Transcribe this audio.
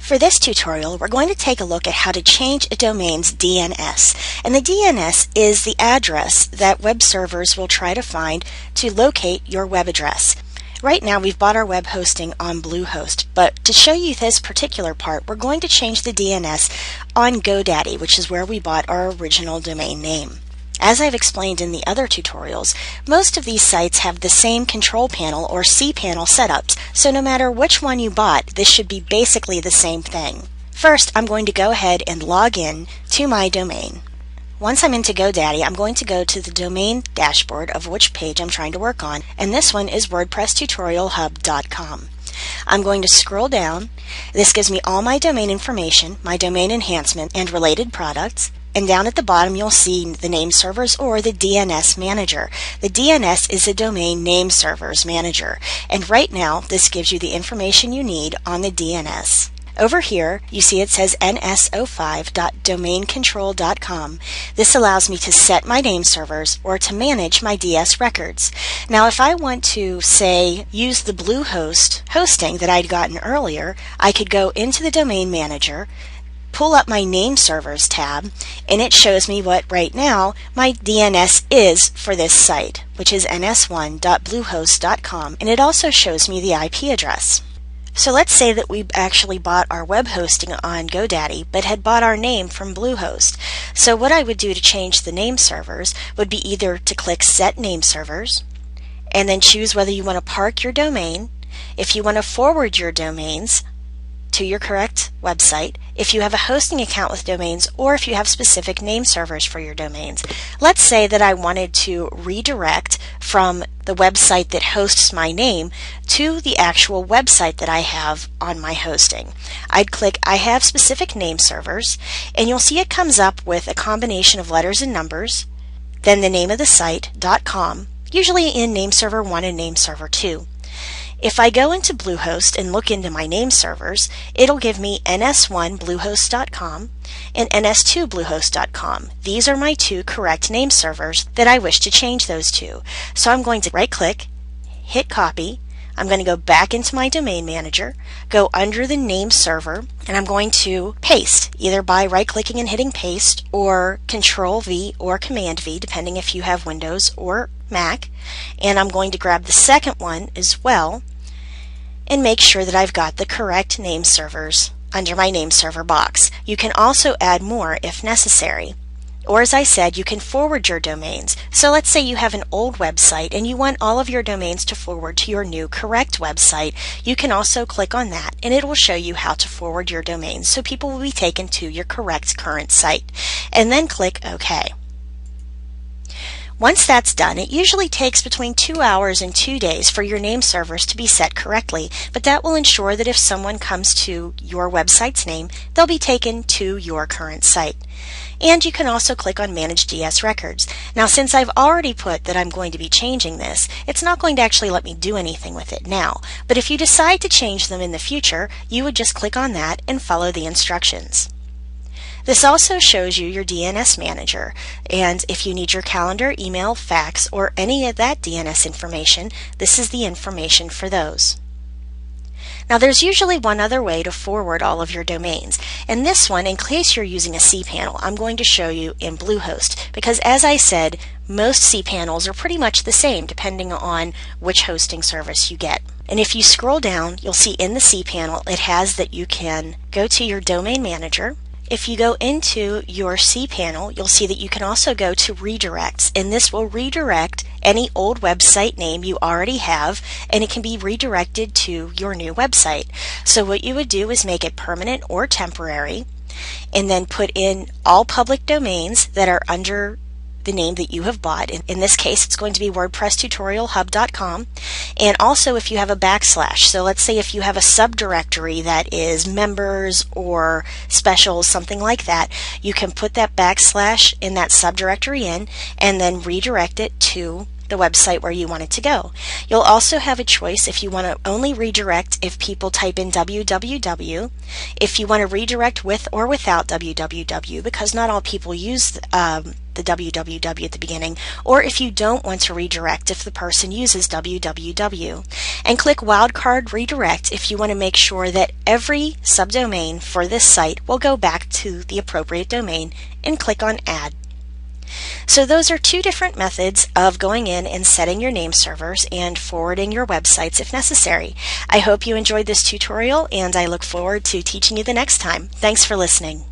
For this tutorial, we're going to take a look at how to change a domain's DNS. And the DNS is the address that web servers will try to find to locate your web address. Right now we've bought our web hosting on Bluehost, but to show you this particular part, we're going to change the DNS on GoDaddy, which is where we bought our original domain name. As I've explained in the other tutorials, most of these sites have the same control panel or cPanel setups, so no matter which one you bought, this should be basically the same thing. First, I'm going to go ahead and log in to my domain. Once I'm into GoDaddy, I'm going to go to the domain dashboard of which page I'm trying to work on, and this one is WordPressTutorialHub.com. I'm going to scroll down. This gives me all my domain information, my domain enhancement, and related products. And down at the bottom you'll see the name servers or the DNS manager. The DNS is a domain name servers manager, and right now this gives you the information you need on the DNS. Over here you see it says ns05.domaincontrol.com. This allows me to set my name servers or to manage my DS records. Now if I want to, say, use the Bluehost hosting that I'd gotten earlier, I could go into the domain manager, pull up my name servers tab, and it shows me what right now my DNS is for this site, which is ns1.bluehost.com, and it also shows me the IP address. So let's say that we actually bought our web hosting on GoDaddy but had bought our name from Bluehost. So what I would do to change the name servers would be either to click Set Name Servers and then choose whether you want to park your domain, if you want to forward your domains to your correct website, if you have a hosting account with domains, or if you have specific name servers for your domains. Let's say that I wanted to redirect from the website that hosts my name to the actual website that I have on my hosting. I'd click I have specific name servers, and you'll see it comes up with a combination of letters and numbers, then the name of the site, .com, usually in name server 1 and name server 2. If I go into Bluehost and look into my name servers, it'll give me ns1bluehost.com and ns2bluehost.com. These are my two correct name servers that I wish to change those to. So I'm going to right-click, hit copy. I'm going to go back into my domain manager, go under the name server, and I'm going to paste, either by right-clicking and hitting paste, or Control-V or Command-V, depending if you have Windows or Mac. And I'm going to grab the second one as well, and make sure that I've got the correct name servers under my name server box. You can also add more if necessary. Or as I said, you can forward your domains. So let's say you have an old website and you want all of your domains to forward to your new correct website. You can also click on that and it will show you how to forward your domains so people will be taken to your correct current site. And then click OK. Once that's done, it usually takes between 2 hours and 2 days for your name servers to be set correctly, but that will ensure that if someone comes to your website's name, they'll be taken to your current site. And you can also click on Manage DS Records. Now since I've already put that I'm going to be changing this, it's not going to actually let me do anything with it now. But if you decide to change them in the future, you would just click on that and follow the instructions. This also shows you your DNS manager, and if you need your calendar, email, fax, or any of that DNS information, this is the information for those. Now there's usually one other way to forward all of your domains, and this one, in case you're using a cPanel, I'm going to show you in Bluehost, because as I said, most cPanels are pretty much the same depending on which hosting service you get. And if you scroll down, you'll see in the cPanel it has that you can go to your domain manager. If you go into your cPanel, you'll see that you can also go to redirects, and this will redirect any old website name you already have, and it can be redirected to your new website. So what you would do is make it permanent or temporary, and then put in all public domains that are under the name that you have bought. In this case, it's going to be WordPressTutorialHub.com. And also if you have a backslash, so let's say if you have a subdirectory that is members or specials, something like that, you can put that backslash in that subdirectory in and then redirect it to the website where you want it to go. You'll also have a choice if you want to only redirect if people type in www, if you want to redirect with or without www, because not all people use the www at the beginning, or if you don't want to redirect if the person uses www. And click Wildcard Redirect if you want to make sure that every subdomain for this site will go back to the appropriate domain, and click on Add. So those are two different methods of going in and setting your name servers and forwarding your websites if necessary. I hope you enjoyed this tutorial, and I look forward to teaching you the next time. Thanks for listening.